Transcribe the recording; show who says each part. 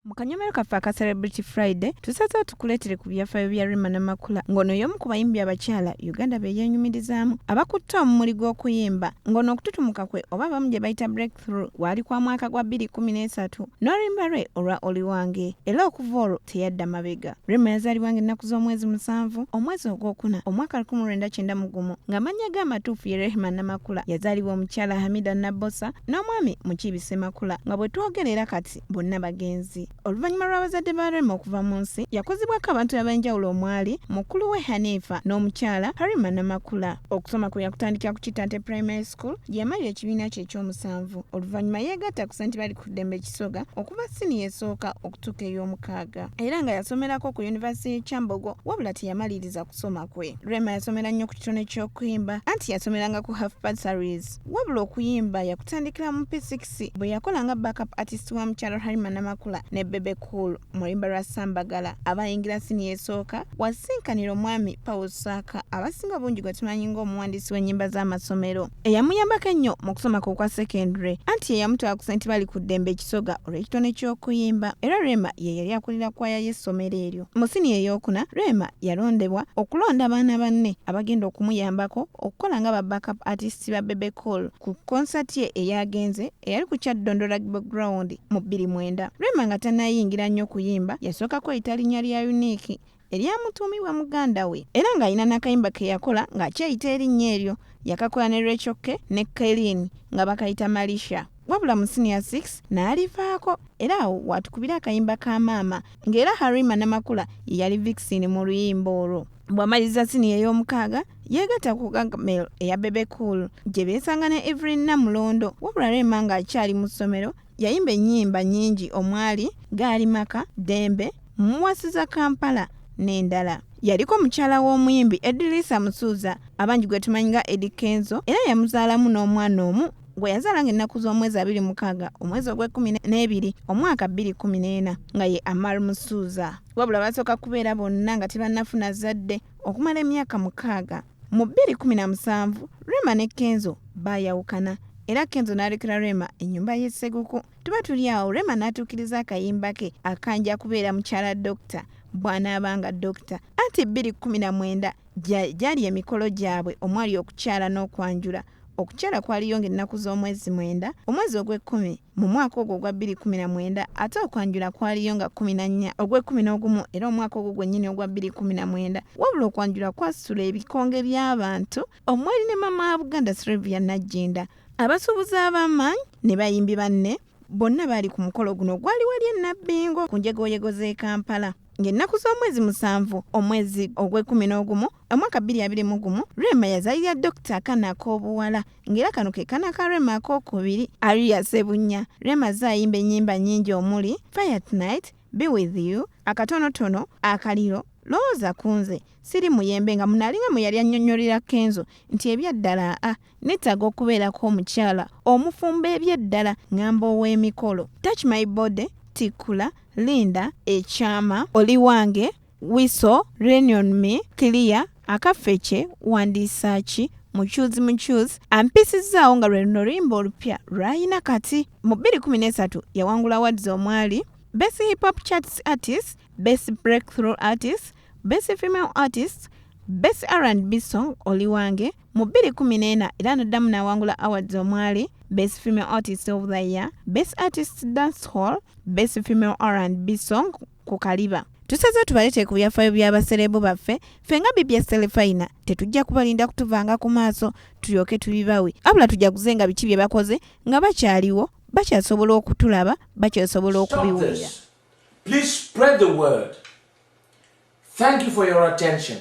Speaker 1: Mu kanyomero kaffe aka Celebrity Friday tusazeewo tukuleetere ku byafaayo bya Rema Namakula ng'ono y'omu ku bayimbi abakyala Uganda be yeenyumirizaamu abakutte omumuli gw'okuyimba ng'ono okututumuka kwe oba abamu gye bayita breakthrough waali kwa mwaka gwa 2013 n'oluyimba lwe olwa Oli Wange era okuva olwo teyadda mabega. Rema yazaalibwa ng'ennaku z'omwezi 7 omwezi ogwokuna omwaka 1991 ng'amannya ge amatuufu ye Rema Namakula. Yazaalibwa omukyala Hamida Nabbosa n'omwami Mukiibi Ssemakula nga bwe twogerera kati bonna bagenzi. Oluvannyuma lw'abazadde ba Rema okuva mu nsi yakozebwako abantu ab'enjawulo omwali mukulu we Hanifa n'omukyala Rema Namakula. Okusoma kwe yakutandikira ku Kitante Primary School yamalira ekibiina kye eky'omusanvu. Oluvannyuma yeegatta ku St. Bali ku Ddembe Kisoga okuva siniya esooka okutuuka ey'omukaaga era nga yasomerako ku Yunivasite y'e Kyambogo wabula teyamaliriza kusoma kwe. Rema yasomera nnyo ku kitone ky'okuyimba anti yasomeranga ku half bursaries wabula okuyimba yakutandikira mu P6 bwe yakolanga backup artist wa mukyala Rema Namakula ne Bebe Cool mu luyimba lwa Sambagala. Abayingira siniya esooka wasinkanira omwami Paul Saka abasinga bungi gwe tumanyi ng'omuwandiisi w'ennyimba z'amasomero eyamuyambako ennyo mu kusoma kwe kwa secondary anti yeyamutwala ku St. Bali ku Ddembe Kisoga olw'ekitone ky'okuyimba era Rema ye yali akulira kwaya y'essomero eryo. Mu siniya ey'okuna Rema yalondebwa okulonda abaana banne abagenda okumuyambako okukola nga ba backup artist ba Bebe Cool ku concert ye eyagenze eyali ku Kyaddondo Rugby Ground mu 2009. Rema nga tannayingira nnyo kuyimba yasooka kweyita linnya lya Unique eryamutuumibwa muganda we era ng'alina n'akayimba ke yakola ng'akyeyita erinnya eryo yakakola ne Rachel K ne Kaylin nga bakayita Malisha. Wabula mu senior 6 n'alivaako era awo watukubira akayimba ka maama ng'era Rema Namakula yali Vixen mu luyimba olwo. Bw'amaliriza siniya ey'omukaaga yeegatta ku Gagamel eya Bebe Cool gye beesanga ne Evelyn Namulondo. Wabula Rema ng'akyali mu ssomero yayimba ennyimba nnyingi omwali Gaali Maka, Dembe, Muwasiza Kampala n'endala. Yaliko mukyala w'omuyimbi Edilisa Musuuza abangi gwe tumanyi nga Eddie Kenzo era yamuzaalamu n'omwana omu gwe yazaala ng'ennaku z'omwezi 26 omwezi ogw'E12 omwaka 2014 nga ye Amal Musuuza. Wabula basooka kubeera bonna nga tebannafuna zadde okumala emyaka 6. Mu 2017 Rema ne Kenzo baayawukana era Kenzo n'alekera Rema ennyumba y'esseguku. Tuba tuli awo Rema n'atuukiriza akayimba ke akanja kubeera mukyala Dokita bw'anaabanga Dokita anti 2019 gyali emikolo gyabwe omwali okukyala n'okwanjula. Okukyala kwaliyo ng'ennaku z'omwezi 9 omwezi ogw'E10 mu mwaka ogwo ogwa 2019 ate okwanjula kwaliyo nga 14 ogw'E11 era omwaka ogwo gwennyini ogwa 2019. Wabula okwanjula kwasitula ebikonge by'abantu omwali ne maama wa Buganda Sylvia Najjinda. Abasuubuzi ab'amaanyi ne bayimbi banne bonna baali ku mukolo guno gwali wali e Nabbingo ku njegoyego z'e Kampala. Ng'ennaku z'omwezi 7 omwezi ogw'E11 omwaka 2021 Rema yazaalira Dokita akaana ak'obuwala ng'era kano ke kaana ka Rema ak'okubiri Aria Sebunya. Rema zaayimba ennyimba nnyingi omuli Fire Tonight, Be With You, Akatonotono, Akaliro, Lowooza ku nze, Siri Muyembe nga munalinga mwe yali annyonnyolera Kenzo nti ebyaddala neetaaga okubeerako omukyala omufumba ebyeddala ng'amba ow'emikolo. Touch My Body, Tikula, Linda, Ekyama, Oli Wange, Wiso, Rain on Me, Clear, Akafeche, Wandisaaki, Muchuzi, ampisizaawo nga lwe luno luyimba olupya lw'ayina kati. Mu 2013 yawangula awards omwali Best Hip Hop Charts Artist, Best Breakthrough Artist, Best Female Artist, Best R&B Song Oli Wange. Mu 2014 era n'addamu n'awangula awards omwali Best Female Artist of the Year, Best Artist Dancehall, Best Female R&B Song ku Kaliba. Tusaze tubalete ku byafaayo by'abaserebu baffe ffe nga Bibya Selefayina tetujja kubalinda kutuvanga ku maaso tulyoke tubibawe abula tujaguze nga biki bye bakoze nga bakyaliwo bakyasobola okutulaba bakyasobola okubiwulira.
Speaker 2: Please spread the word. Thank you for your attention.